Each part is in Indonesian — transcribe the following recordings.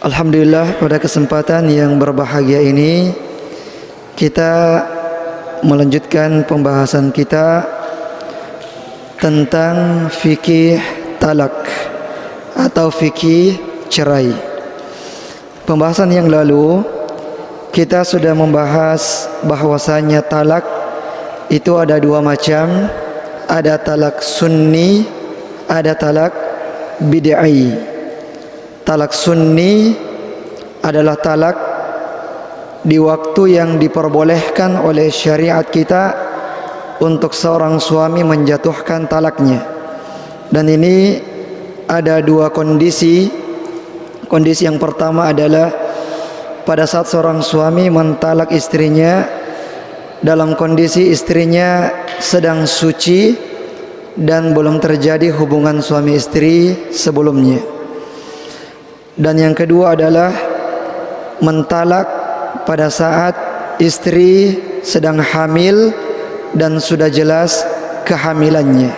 Alhamdulillah, pada kesempatan yang berbahagia ini kita melanjutkan pembahasan kita tentang fikih talak atau fikih cerai. Pembahasan yang lalu kita sudah membahas bahwasanya talak itu ada dua macam, ada talak sunni, ada talak bid'ai. Talak sunni adalah talak di waktu yang diperbolehkan oleh syariat kita untuk seorang suami menjatuhkan talaknya. Dan ini ada dua kondisi. Kondisi yang pertama adalah pada saat seorang suami mentalak istrinya dalam kondisi istrinya sedang suci dan belum terjadi hubungan suami istri sebelumnya. Dan yang kedua adalah mentalak pada saat istri sedang hamil dan sudah jelas kehamilannya.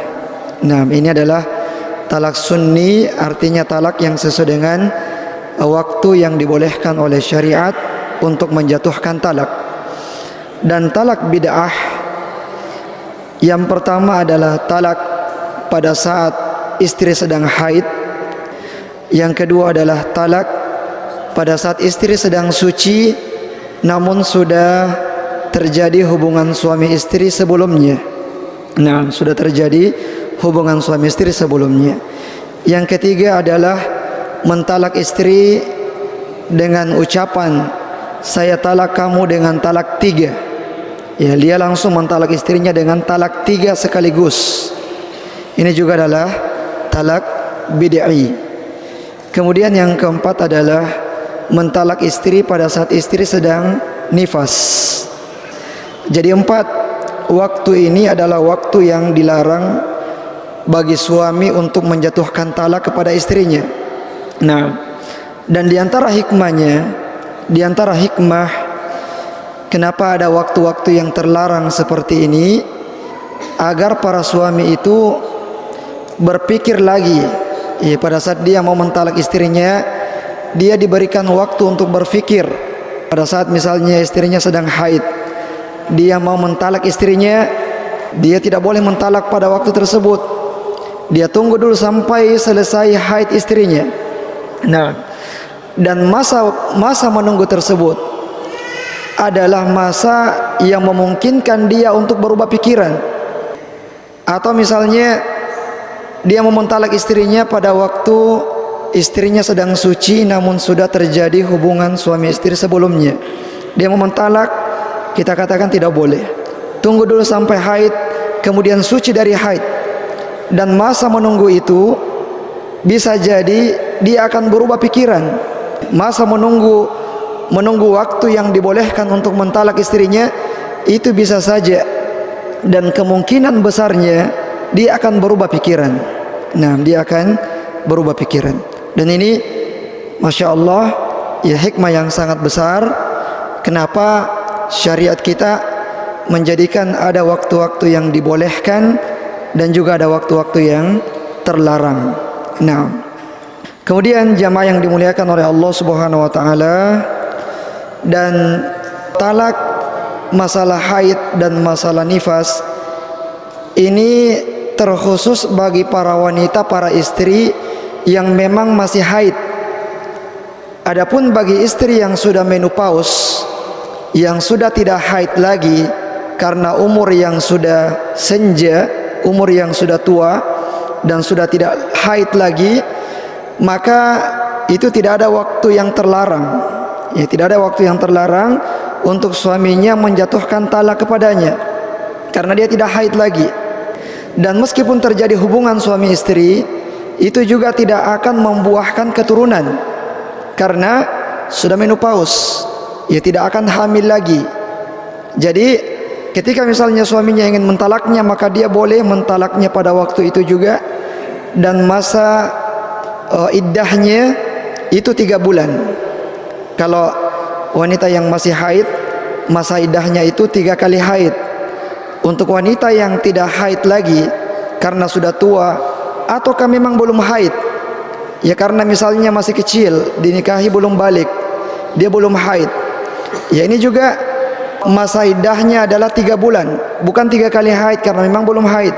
Nah, ini adalah talak sunni, artinya talak yang sesuai dengan waktu yang dibolehkan oleh syariat untuk menjatuhkan talak. Dan talak bid'ah yang pertama adalah talak pada saat istri sedang haid. Yang kedua adalah talak pada saat istri sedang suci namun sudah terjadi hubungan suami istri sebelumnya. Nah, sudah terjadi hubungan suami istri sebelumnya. Yang ketiga adalah mentalak istri dengan ucapan saya talak kamu dengan talak 3. Ya, dia langsung mentalak istrinya dengan talak 3 sekaligus. Ini juga adalah talak bid'i. Kemudian yang keempat adalah mentalak istri pada saat istri sedang nifas. Jadi 4 waktu ini adalah waktu yang dilarang bagi suami untuk menjatuhkan talak kepada istrinya. Nah, dan diantara hikmah kenapa ada waktu-waktu yang terlarang seperti ini, agar para suami itu berpikir lagi. Pada saat dia mau mentalak istrinya, dia diberikan waktu untuk berpikir. Pada saat misalnya istrinya sedang haid, dia mau mentalak istrinya, dia tidak boleh mentalak pada waktu tersebut. Dia tunggu dulu sampai selesai haid istrinya. Nah, dan masa menunggu tersebut adalah masa yang memungkinkan dia untuk berubah pikiran. Atau misalnya dia mau mentalak istrinya pada waktu istrinya sedang suci namun sudah terjadi hubungan suami istri sebelumnya. Dia mau mentalak, kita katakan tidak boleh. Tunggu dulu sampai haid, kemudian suci dari haid. Dan masa menunggu itu bisa jadi dia akan berubah pikiran. Masa menunggu waktu yang dibolehkan untuk mentalak istrinya itu bisa saja, dan kemungkinan besarnya dia akan berubah pikiran. Nah, dia akan berubah pikiran. Dan ini Masya Allah, ya, hikmah yang sangat besar. Kenapa syariat kita menjadikan ada waktu-waktu yang dibolehkan dan juga ada waktu-waktu yang terlarang. Nah, kemudian jamaah yang dimuliakan oleh Allah Subhanahu wa taala, dan talak masalah haid dan masalah nifas ini terkhusus bagi para wanita, para istri yang memang masih haid. Adapun bagi istri yang sudah menopause, yang sudah tidak haid lagi karena umur yang sudah senja, umur yang sudah tua dan sudah tidak haid lagi, maka itu tidak ada waktu yang terlarang. Ya, tidak ada waktu yang terlarang untuk suaminya menjatuhkan talak kepadanya karena dia tidak haid lagi. Dan meskipun terjadi hubungan suami istri, itu juga tidak akan membuahkan keturunan karena sudah menopause, ya, tidak akan hamil lagi. Jadi ketika misalnya suaminya ingin mentalaknya, maka dia boleh mentalaknya pada waktu itu juga. Dan masa iddahnya itu 3 bulan. Kalau wanita yang masih haid masa iddahnya itu 3 kali haid. Untuk wanita yang tidak haid lagi karena sudah tua ataukah memang belum haid, ya karena misalnya masih kecil, dinikahi belum balik, dia belum haid, ya ini juga masa iddahnya adalah 3 bulan, bukan 3 kali haid karena memang belum haid.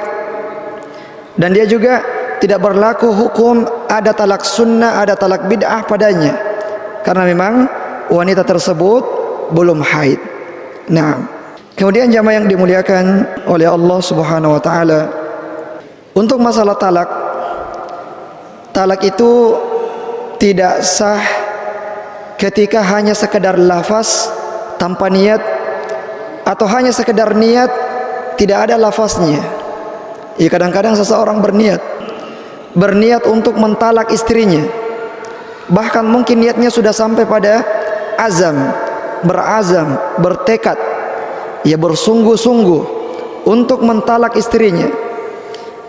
Dan dia juga tidak berlaku hukum ada talak sunnah, ada talak bid'ah padanya, karena memang wanita tersebut belum haid. Nah, kemudian jamaah yang dimuliakan oleh Allah Subhanahu wa taala, untuk masalah talak, talak itu tidak sah ketika hanya sekedar lafaz tanpa niat, atau hanya sekedar niat tidak ada lafaznya. Ya, kadang-kadang seseorang berniat untuk mentalak istrinya, bahkan mungkin niatnya sudah sampai pada berazam, bertekad, ya bersungguh-sungguh untuk mentalak istrinya.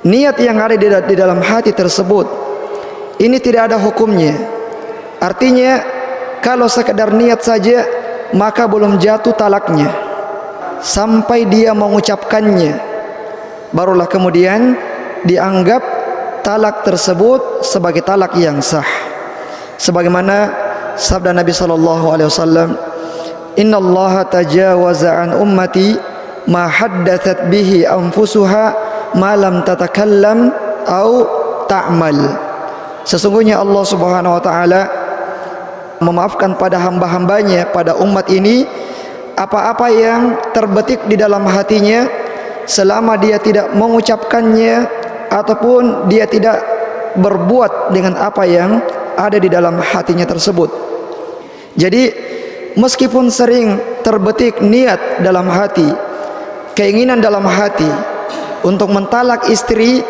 Niat yang ada di dalam hati tersebut ini tidak ada hukumnya. Artinya kalau sekedar niat saja maka belum jatuh talaknya, sampai dia mengucapkannya, barulah kemudian dianggap talak tersebut sebagai talak yang sah. Sebagaimana sabda Nabi sallallahu alaihi wasallam, "Innallaha tajawaza an ummati ma haddatsat bihi anfusuha ma lam tatakallam au ta'mal." Sesungguhnya Allah Subhanahu wa taala memaafkan pada hamba-hambanya, pada umat ini, apa-apa yang terbetik di dalam hatinya selama dia tidak mengucapkannya ataupun dia tidak berbuat dengan apa yang ada di dalam hatinya tersebut. Jadi meskipun sering terbetik niat dalam hati, keinginan dalam hati untuk mentalak istri,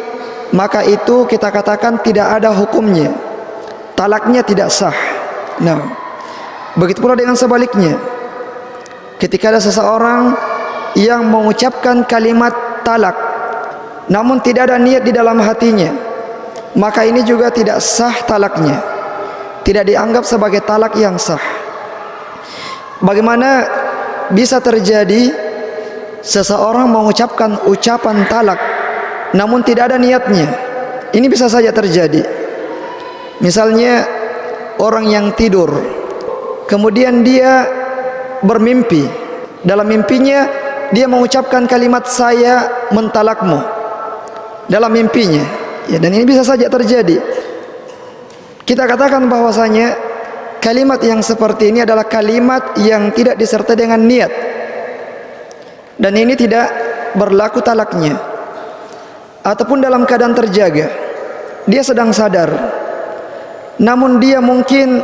maka itu kita katakan tidak ada hukumnya, talaknya tidak sah. Nah, begitu pula dengan sebaliknya, ketika ada seseorang yang mengucapkan kalimat talak namun tidak ada niat di dalam hatinya, maka ini juga tidak sah talaknya, tidak dianggap sebagai talak yang sah. Bagaimana bisa terjadi seseorang mengucapkan ucapan talak namun tidak ada niatnya? Ini bisa saja terjadi. Misalnya orang yang tidur, kemudian dia bermimpi, dalam mimpinya dia mengucapkan kalimat "saya mentalakmu" dalam mimpinya, ya, dan ini bisa saja terjadi. Kita katakan bahwasanya kalimat yang seperti ini adalah kalimat yang tidak disertai dengan niat, dan ini tidak berlaku talaknya. Ataupun dalam keadaan terjaga, dia sedang sadar, namun dia mungkin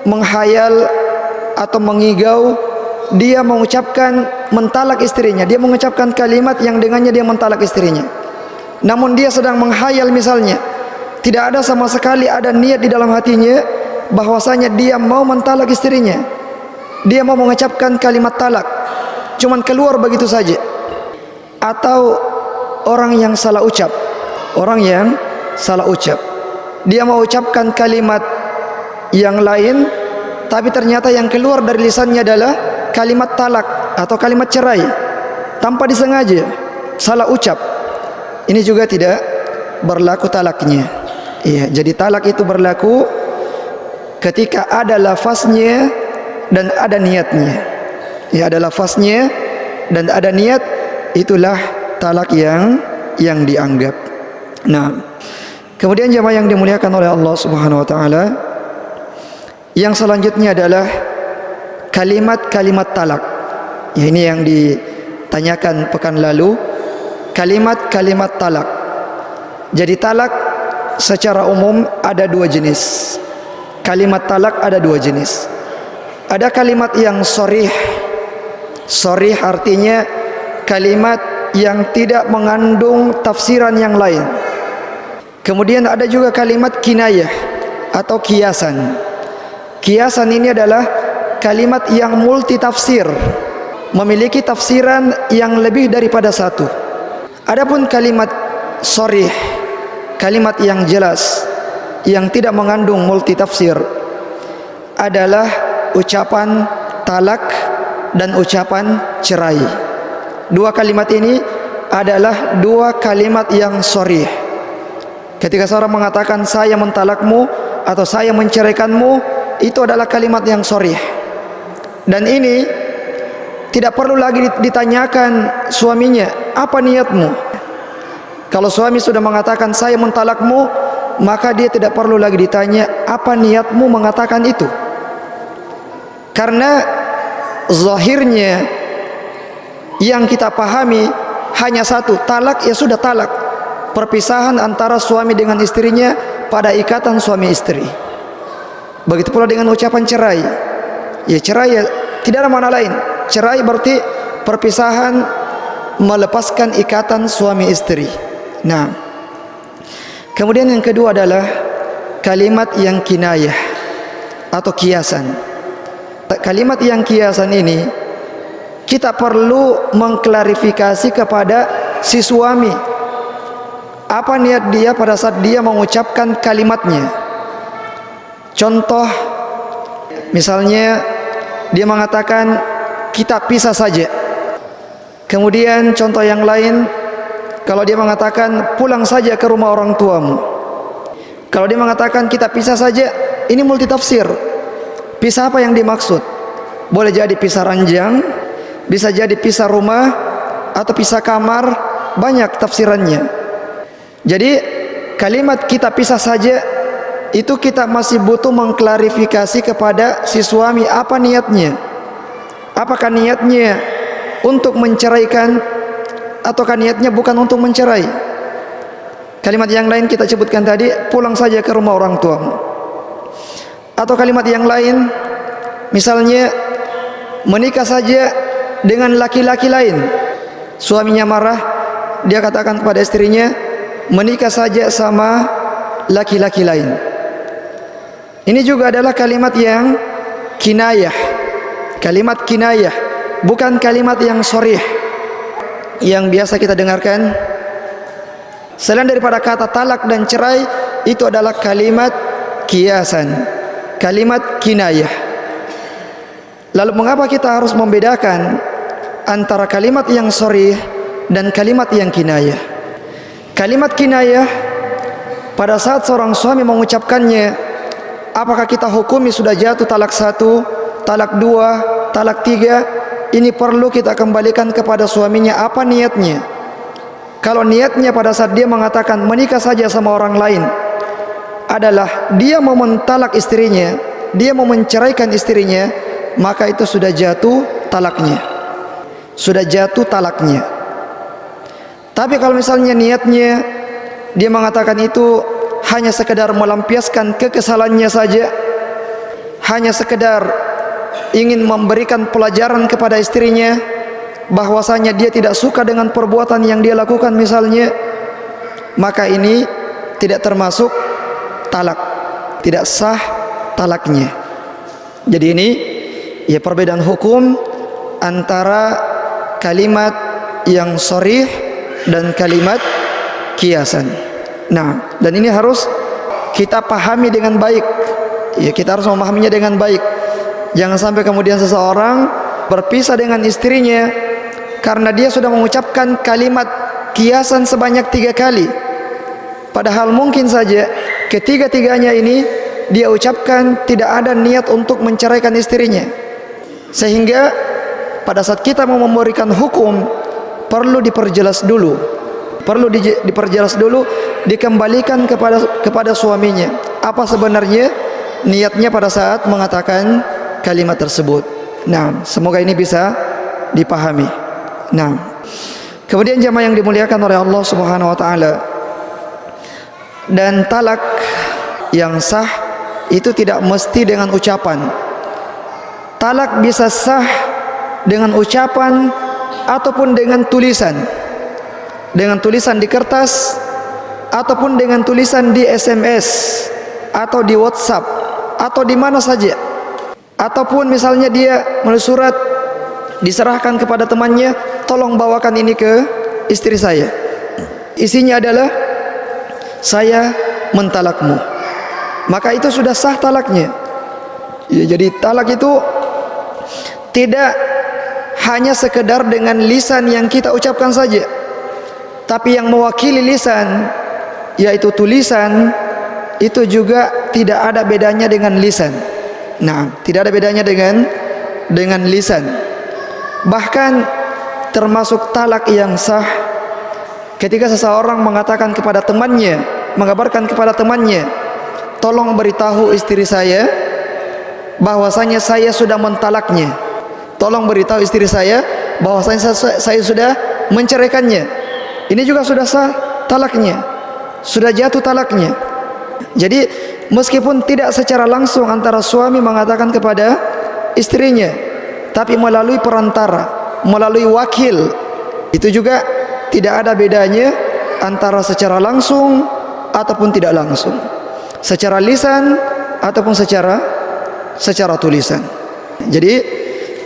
menghayal atau mengigau, dia mengucapkan mentalak istrinya, dia mengucapkan kalimat yang dengannya dia mentalak istrinya, namun dia sedang menghayal misalnya, tidak ada sama sekali ada niat di dalam hatinya bahwasanya dia mau mentalak istrinya, dia mau mengucapkan kalimat talak, cuman keluar begitu saja. Atau orang yang salah ucap, dia mau ucapkan kalimat yang lain, tapi ternyata yang keluar dari lisannya adalah kalimat talak atau kalimat cerai tanpa disengaja, salah ucap. Ini juga tidak berlaku talaknya. Iya, jadi talak itu berlaku ketika ada lafaznya dan ada niatnya. Ya, ada lafaznya dan ada niat, itulah talak yang dianggap. Nah, kemudian jamaah yang dimuliakan oleh Allah Subhanahu wa taala, yang selanjutnya adalah kalimat-kalimat talak. Ya, ini yang ditanyakan pekan lalu, kalimat-kalimat talak. Jadi talak secara umum ada 2 jenis. Kalimat talak ada 2 jenis. Ada kalimat yang sharih. Sharih artinya kalimat yang tidak mengandung tafsiran yang lain. Kemudian ada juga kalimat kinayah atau kiasan. Kiasan ini adalah kalimat yang multi tafsir, memiliki tafsiran yang lebih daripada satu. Adapun kalimat sharih, kalimat yang jelas, yang tidak mengandung multi tafsir, adalah ucapan talak dan ucapan cerai. Dua kalimat ini adalah dua kalimat yang sharih. Ketika seorang mengatakan saya mentalakmu atau saya menceraikanmu, itu adalah kalimat yang sharih. Dan ini tidak perlu lagi ditanyakan suaminya, apa niatmu? Kalau suami sudah mengatakan saya mentalakmu, maka dia tidak perlu lagi ditanya apa niatmu mengatakan itu. Karena zahirnya yang kita pahami hanya satu, talak ya sudah talak. Perpisahan antara suami dengan istrinya pada ikatan suami istri. Begitu pula dengan ucapan cerai. Ya cerai ya tidak ada makna lain. Cerai berarti perpisahan melepaskan ikatan suami istri. Nah, kemudian yang kedua adalah kalimat yang kinayah atau kiasan. Kalimat yang kiasan ini kita perlu mengklarifikasi kepada si suami apa niat dia pada saat dia mengucapkan kalimatnya. Contoh, misalnya dia mengatakan kita pisah saja. Kemudian contoh yang lain, kalau dia mengatakan pulang saja ke rumah orang tuamu. Kalau dia mengatakan kita pisah saja, ini multitafsir. Pisah apa yang dimaksud? Boleh jadi pisah ranjang, bisa jadi pisah rumah, atau pisah kamar, banyak tafsirannya. Jadi kalimat kita pisah saja itu kita masih butuh mengklarifikasi kepada si suami apa niatnya. Apakah niatnya untuk menceraikan ataukah niatnya bukan untuk mencerai? Kalimat yang lain kita sebutkan tadi, pulang saja ke rumah orang tuamu. Atau kalimat yang lain, misalnya menikah saja dengan laki-laki lain. Suaminya marah, dia katakan kepada istrinya, menikah saja sama laki-laki lain. Ini juga adalah kalimat yang kinayah. Kalimat kinayah, bukan kalimat yang sharih yang biasa kita dengarkan. Selain daripada kata talak dan cerai, itu adalah kalimat kiasan, kalimat kinayah. Lalu mengapa kita harus membedakan antara kalimat yang sharih dan kalimat yang kinayah? Kalimat kinayah pada saat seorang suami mengucapkannya, apakah kita hukumi sudah jatuh talak 1, talak 2, talak 3? Ini perlu kita kembalikan kepada suaminya apa niatnya. Kalau niatnya pada saat dia mengatakan menikah saja sama orang lain adalah dia mau mentalak istrinya, dia mau menceraikan istrinya, maka itu sudah jatuh talaknya. Sudah jatuh talaknya. Tapi kalau misalnya niatnya dia mengatakan itu hanya sekedar melampiaskan kekesalannya saja, hanya sekedar ingin memberikan pelajaran kepada istrinya bahwasanya dia tidak suka dengan perbuatan yang dia lakukan misalnya, maka ini tidak termasuk talak, tidak sah talaknya. Jadi ini ya perbedaan hukum antara kalimat yang sharih dan kalimat kiasan. Nah, dan ini harus kita pahami dengan baik. Ya, kita harus memahaminya dengan baik. Jangan sampai kemudian seseorang berpisah dengan istrinya karena dia sudah mengucapkan kalimat kiasan sebanyak 3 kali. Padahal mungkin saja ketiga-tiganya ini dia ucapkan tidak ada niat untuk menceraikan istrinya. Sehingga pada saat kita mau memberikan hukum, perlu diperjelas dulu. Perlu diperjelas dulu, dikembalikan kepada suaminya. Apa sebenarnya niatnya pada saat mengatakan kalimat tersebut. Nah, semoga ini bisa dipahami. Nah, kemudian jamaah yang dimuliakan oleh Allah Subhanahu wa taala, dan talak yang sah itu tidak mesti dengan ucapan. Talak bisa sah dengan ucapan ataupun dengan tulisan. Dengan tulisan di kertas ataupun dengan tulisan di SMS atau di WhatsApp atau di mana saja. Ataupun misalnya dia menulis surat diserahkan kepada temannya, tolong bawakan ini ke istri saya. Isinya adalah saya mentalakmu. Maka itu sudah sah talaknya. Ya, jadi talak itu tidak hanya sekedar dengan lisan yang kita ucapkan saja, tapi yang mewakili lisan, yaitu tulisan, itu juga tidak ada bedanya dengan lisan. Nah, tidak ada bedanya dengan lisan. Bahkan termasuk talak yang sah ketika seseorang mengatakan kepada temannya, mengabarkan kepada temannya, tolong beritahu istri saya bahwasanya saya sudah mentalaknya. Tolong beritahu istri saya bahwasanya saya sudah menceraikannya. Ini juga sudah sah talaknya, sudah jatuh talaknya. Jadi meskipun tidak secara langsung antara suami mengatakan kepada istrinya, tapi melalui perantara, melalui wakil, itu juga tidak ada bedanya antara secara langsung ataupun tidak langsung, secara lisan ataupun secara tulisan. Jadi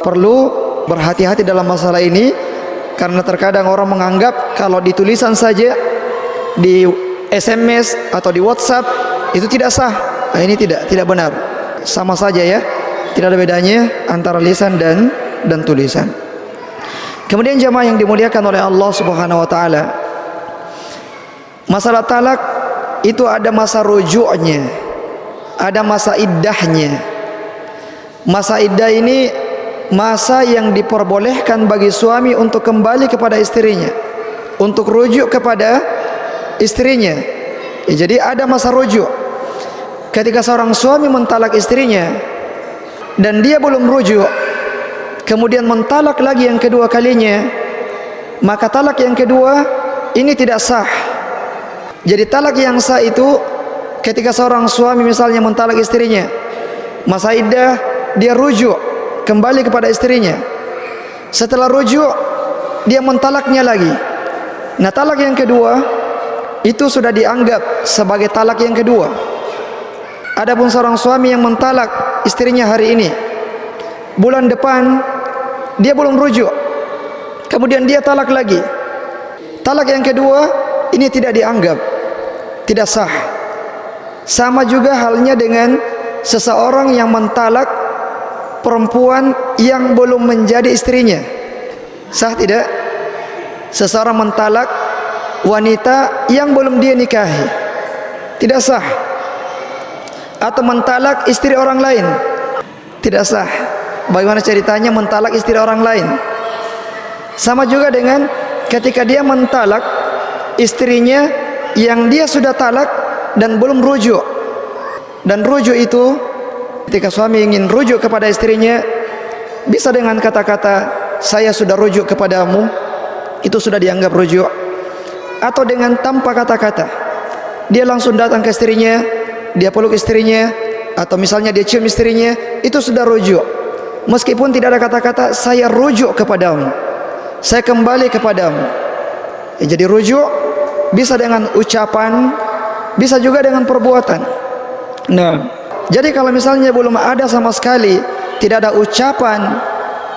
perlu berhati-hati dalam masalah ini, karena terkadang orang menganggap kalau di tulisan saja, di SMS atau di WhatsApp itu tidak sah. Nah, ini tidak benar. Sama saja ya, tidak ada bedanya antara lisan dan tulisan. Kemudian jamaah yang dimuliakan oleh Allah Subhanahu wa taala, masalah talak itu ada masa rujuknya, ada masa iddahnya. Masa iddah ini masa yang diperbolehkan bagi suami untuk kembali kepada istrinya, untuk rujuk kepada istrinya. Jadi ada masa rujuk. Ketika seorang suami mentalak istrinya dan dia belum rujuk, kemudian mentalak lagi yang kedua kalinya, maka talak yang kedua ini tidak sah. Jadi talak yang sah itu ketika seorang suami misalnya mentalak istrinya, masa iddah dia rujuk kembali kepada istrinya. Setelah rujuk dia mentalaknya lagi. Nah, talak yang kedua itu sudah dianggap sebagai talak yang kedua. Adapun seorang suami yang mentalak istrinya hari ini, bulan depan dia belum rujuk, kemudian dia talak lagi, talak yang kedua ini tidak dianggap, tidak sah. Sama juga halnya dengan seseorang yang mentalak perempuan yang belum menjadi istrinya. Sah tidak? Seseorang mentalak wanita yang belum dia nikahi, tidak sah. Atau mentalak istri orang lain, tidak sah. Bagaimana ceritanya mentalak istri orang lain? Sama juga dengan ketika dia mentalak istrinya yang dia sudah talak dan belum rujuk. Dan rujuk itu, ketika suami ingin rujuk kepada istrinya, bisa dengan kata-kata saya sudah rujuk kepadamu, itu sudah dianggap rujuk. Atau dengan tanpa kata-kata, dia langsung datang ke istrinya, dia peluk istrinya, atau misalnya dia cium istrinya, itu sudah rujuk. Meskipun tidak ada kata-kata saya rujuk kepadamu, saya kembali kepadamu. Jadi rujuk bisa dengan ucapan, bisa juga dengan perbuatan. Nah, jadi kalau misalnya belum ada sama sekali, tidak ada ucapan,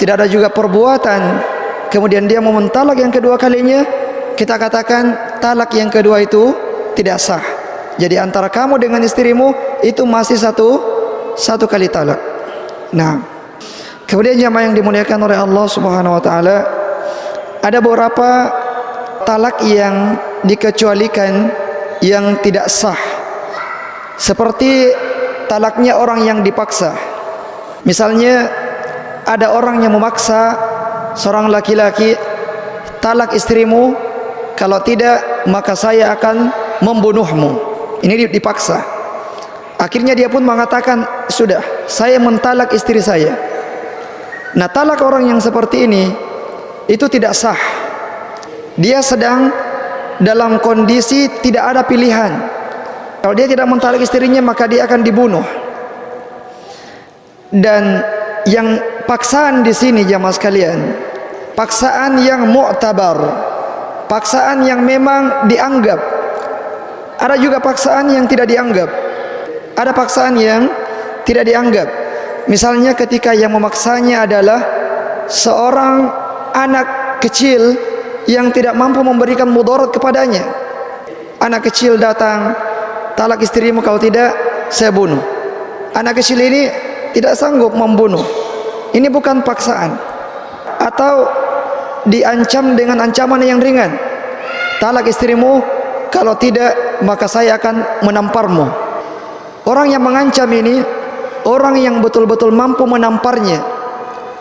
tidak ada juga perbuatan, kemudian dia mau mentalak yang kedua kalinya, kita katakan talak yang kedua itu tidak sah. Jadi antara kamu dengan istrimu itu masih satu kali talak. Nah, kemudian jamaah yang dimuliakan oleh Allah Subhanahu wa taala, ada beberapa talak yang dikecualikan, yang tidak sah. Seperti talaknya orang yang dipaksa. Misalnya ada orang yang memaksa seorang laki-laki, talak istrimu, kalau tidak maka saya akan membunuhmu. Ini dipaksa. Akhirnya dia pun mengatakan, sudah, saya mentalak istri saya. Nah, talak orang yang seperti ini itu tidak sah. Dia sedang dalam kondisi tidak ada pilihan. Kalau dia tidak mentalak istrinya, maka dia akan dibunuh. Dan yang paksaan di sini jamaah sekalian, paksaan yang mu'tabar, paksaan yang memang dianggap. Ada juga paksaan yang tidak dianggap. Ada paksaan yang tidak dianggap. Misalnya ketika yang memaksanya adalah seorang anak kecil yang tidak mampu memberikan mudarat kepadanya. Anak kecil datang, talak istrimu, kalau tidak saya bunuh. Anak kecil ini tidak sanggup membunuh. Ini bukan paksaan. atau diancam dengan ancaman yang ringan. Talak istrimu, kalau tidak maka saya akan menamparmu. Orang yang mengancam ini orang yang betul-betul mampu menamparnya.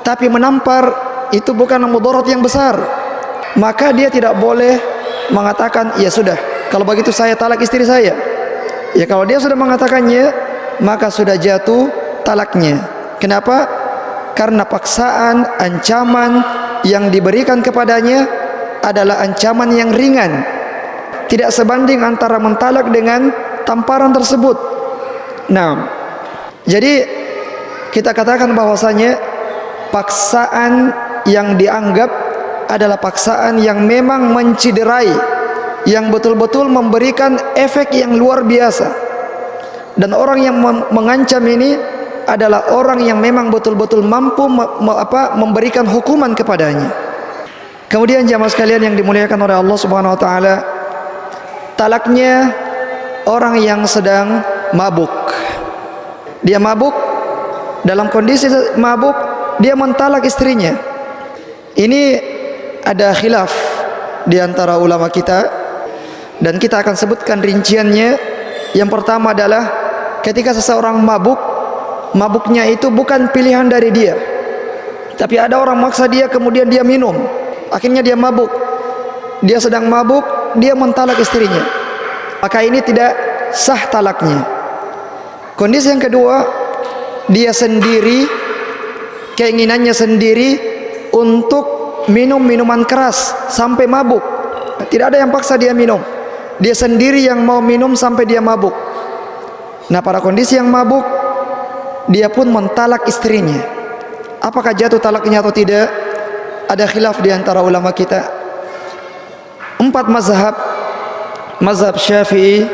Tapi menampar itu bukan mudarat yang besar. Maka dia tidak boleh mengatakan, ya sudah, kalau begitu saya talak istri saya. Ya kalau dia sudah mengatakannya, maka sudah jatuh talaknya. Kenapa? Karena paksaan, ancaman yang diberikan kepadanya adalah ancaman yang ringan. Tidak sebanding antara mentalak dengan tamparan tersebut. Nah, jadi kita katakan bahwasanya paksaan yang dianggap adalah paksaan yang memang menciderai, yang betul-betul memberikan efek yang luar biasa. Dan orang yang mengancam ini adalah orang yang memang betul-betul mampu memberikan hukuman kepadanya. Kemudian jamaah sekalian yang dimuliakan oleh Allah Subhanahu wa taala, talaknya orang yang sedang mabuk. Dia mabuk, dalam kondisi mabuk dia mentalak istrinya. Ini ada khilaf di antara ulama kita, dan kita akan sebutkan rinciannya. Yang pertama adalah ketika seseorang mabuk, mabuknya itu bukan pilihan dari dia, tapi ada orang maksa dia, kemudian dia minum, akhirnya dia mabuk. Dia sedang mabuk, dia mentalak istrinya, maka ini tidak sah talaknya. Kondisi yang kedua, dia sendiri, keinginannya sendiri untuk minum minuman keras sampai mabuk. Tidak ada yang paksa dia minum, dia sendiri yang mau minum sampai dia mabuk. Nah, pada kondisi yang mabuk, dia pun mentalak istrinya. Apakah jatuh talaknya atau tidak? Ada khilaf di antara ulama kita. 4 mazhab, mazhab Syafi'i,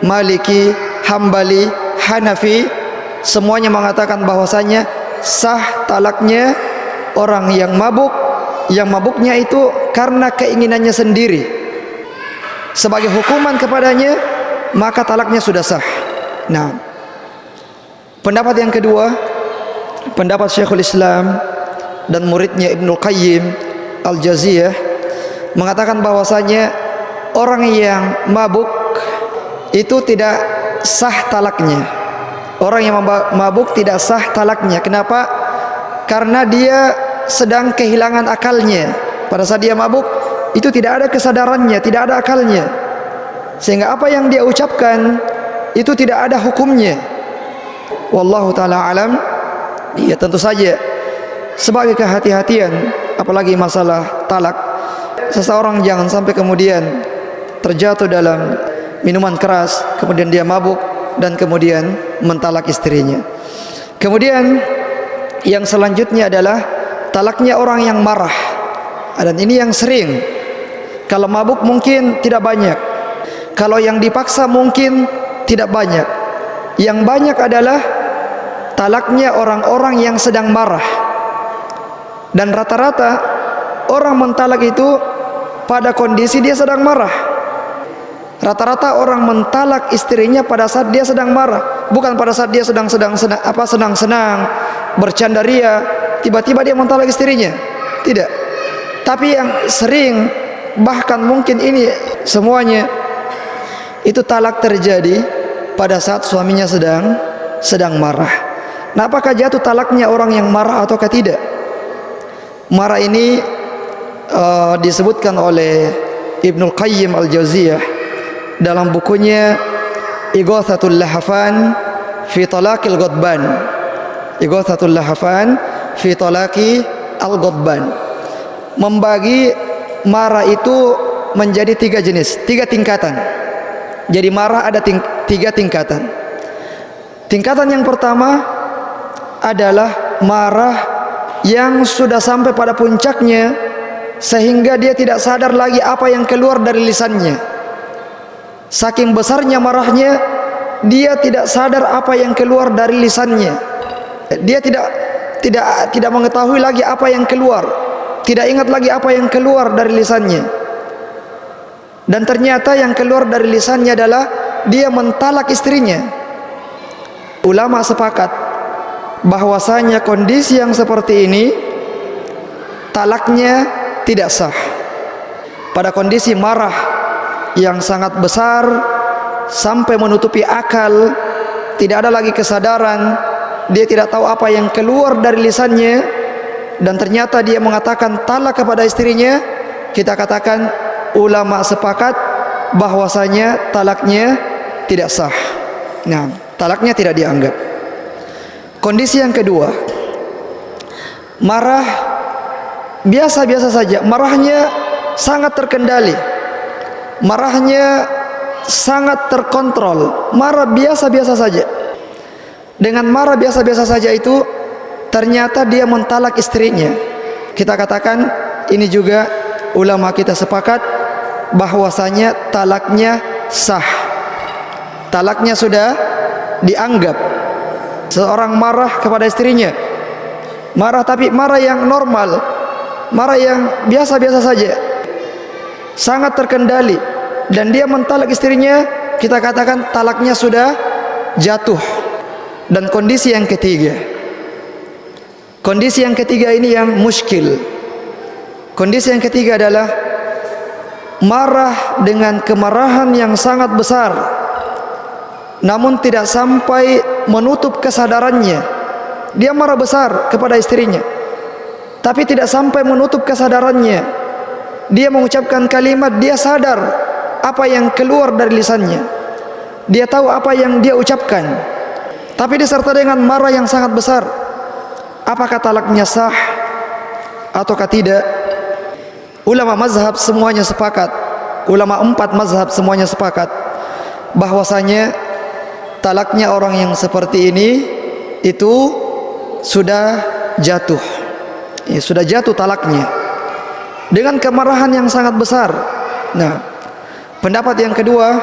Maliki, Hambali, Hanafi, semuanya mengatakan bahwasanya sah talaknya orang yang mabuk, yang mabuknya itu karena keinginannya sendiri. Sebagai hukuman kepadanya, maka talaknya sudah sah. Nah, pendapat yang kedua, pendapat Syekhul Islam dan muridnya Ibnul Qayyim Al-Jaziyah mengatakan bahwasanya orang yang mabuk itu tidak sah talaknya. Orang yang mabuk tidak sah talaknya. Kenapa? Karena dia sedang kehilangan akalnya. Pada saat dia mabuk itu tidak ada kesadarannya, tidak ada akalnya, sehingga apa yang dia ucapkan itu tidak ada hukumnya. Wallahu ta'ala alam. Ya tentu saja sebagai kehati-hatian, apalagi masalah talak, seseorang jangan sampai kemudian terjatuh dalam minuman keras, kemudian dia mabuk dan kemudian mentalak istrinya. Kemudian yang selanjutnya adalah talaknya orang yang marah. Dan ini yang sering. Kalau mabuk mungkin tidak banyak, kalau yang dipaksa mungkin tidak banyak. Yang banyak adalah talaknya orang-orang yang sedang marah. Dan rata-rata orang mentalak itu pada kondisi dia sedang marah. Rata-rata orang mentalak istrinya pada saat dia sedang marah, bukan pada saat dia senang-senang, bercandaria, tiba-tiba dia mentalak istrinya. Tidak. Tapi yang sering, bahkan mungkin ini semuanya, itu talak terjadi pada saat suaminya sedang marah. Nah, apakah jatuh talaknya orang yang marah ataukah tidak? Marah ini disebutkan oleh Ibnul Qayyim Al-Jauziyah dalam bukunya Ighathatul Lahafan fi Talaqil Ghadban. Ighathatul Lahafan fi Talaqi Al-Ghadban. Membagi marah itu menjadi 3 jenis, 3 tingkatan. Jadi marah ada 3 tingkatan. Tingkatan yang pertama adalah marah yang sudah sampai pada puncaknya sehingga dia tidak sadar lagi apa yang keluar dari lisannya. Saking besarnya marahnya, dia tidak sadar apa yang keluar dari lisannya. Dia tidak mengetahui lagi apa yang keluar, tidak ingat lagi apa yang keluar dari lisannya. Dan ternyata yang keluar dari lisannya adalah dia mentalak istrinya. Ulama sepakat bahwasanya kondisi yang seperti ini talaknya tidak sah. Pada kondisi marah yang sangat besar sampai menutupi akal, tidak ada lagi kesadaran, dia tidak tahu apa yang keluar dari lisannya, dan ternyata dia mengatakan talak kepada istrinya, kita katakan ulama sepakat bahwasanya talaknya tidak sah. Nah, talaknya tidak dianggap. Kondisi yang kedua, marah biasa-biasa saja, marahnya sangat terkendali, marahnya sangat terkontrol, marah biasa-biasa saja. Dengan marah biasa-biasa saja itu ternyata dia mentalak istrinya. Kita katakan ini juga ulama kita sepakat bahwasanya talaknya sah. Talaknya sudah dianggap. Seorang marah kepada istrinya, marah tapi marah yang normal, marah yang biasa-biasa saja, sangat terkendali, dan dia mentalak istrinya, kita katakan talaknya sudah jatuh. Dan kondisi yang ketiga, kondisi yang ketiga ini yang muskil. Kondisi yang ketiga adalah marah dengan kemarahan yang sangat besar, namun tidak sampai menutup kesadarannya. Dia marah besar kepada istrinya, tapi tidak sampai menutup kesadarannya. Dia mengucapkan kalimat, dia sadar apa yang keluar dari lisannya, dia tahu apa yang dia ucapkan, tapi disertai dengan marah yang sangat besar. Apakah talaknya sah ataukah tidak? Ulama mazhab semuanya sepakat, ulama 4 mazhab semuanya sepakat bahwasanya talaknya orang yang seperti ini itu sudah jatuh, sudah jatuh talaknya dengan kemarahan yang sangat besar. Nah, pendapat yang kedua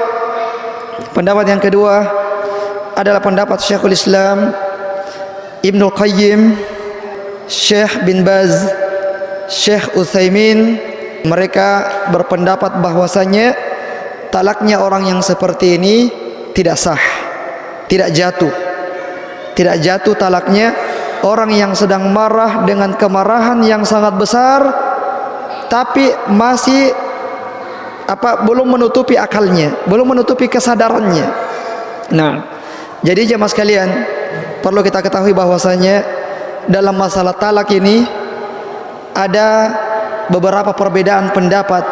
adalah pendapat Syekhul Islam Ibnul Qayyim, Syekh bin Baz, Syekh Utsaimin. Mereka berpendapat bahwasanya talaknya orang yang seperti ini tidak sah, tidak jatuh talaknya. Orang yang sedang marah dengan kemarahan yang sangat besar, tapi masih belum menutupi akalnya, belum menutupi kesadarannya. Nah, jadi jemaah sekalian, perlu kita ketahui bahwasanya dalam masalah talak ini ada beberapa perbedaan pendapat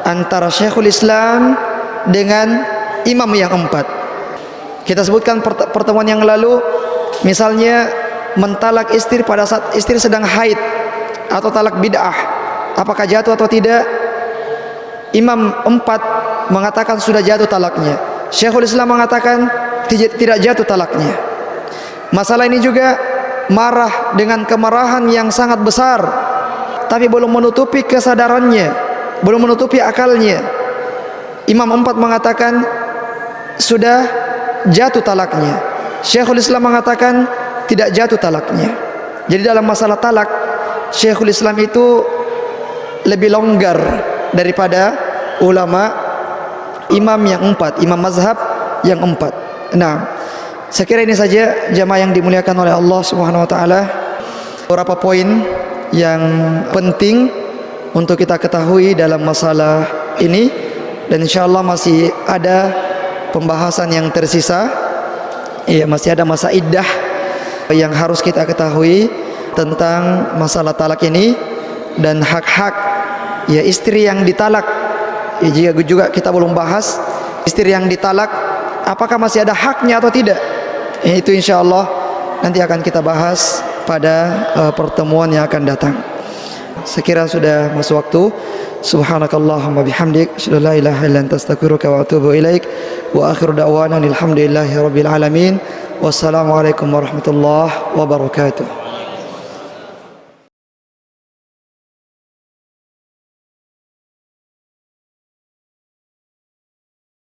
antara Syekhul Islam dengan imam yang 4. Kita sebutkan pertemuan yang lalu, misalnya mentalak istri pada saat istri sedang haid atau talak bid'ah, apakah jatuh atau tidak? Imam 4 mengatakan sudah jatuh talaknya. Syekhul Islam mengatakan tidak jatuh talaknya. Masalah ini juga marah dengan kemarahan yang sangat besar, tapi belum menutupi kesadarannya, belum menutupi akalnya. Imam 4 mengatakan sudah jatuh talaknya. Syekhul Islam mengatakan tidak jatuh talaknya. Jadi dalam masalah talak, Syekhul Islam itu lebih longgar daripada ulama imam yang 4, imam mazhab yang 4. Nah, saya kira ini saja jamaah yang dimuliakan oleh Allah Subhanahu wa taala. Beberapa poin yang penting untuk kita ketahui dalam masalah ini, dan insyaallah masih ada pembahasan yang tersisa. Masih ada masa iddah yang harus kita ketahui tentang masalah talak ini dan hak-hak istri yang ditalak. Jika juga kita belum bahas istri yang ditalak, apakah masih ada haknya atau tidak? Itu insyaallah nanti akan kita bahas pada pertemuan yang akan datang. Sekira sudah masuk waktu. Subhanakallahumma bihamdik, asyhadu an la ilaha illa anta, astaghfiruka wa atubu ilaik. Wa akhiru da'wana alhamdulillahi rabbil alamin. Wassalamualaikum warahmatullahi wabarakatuh.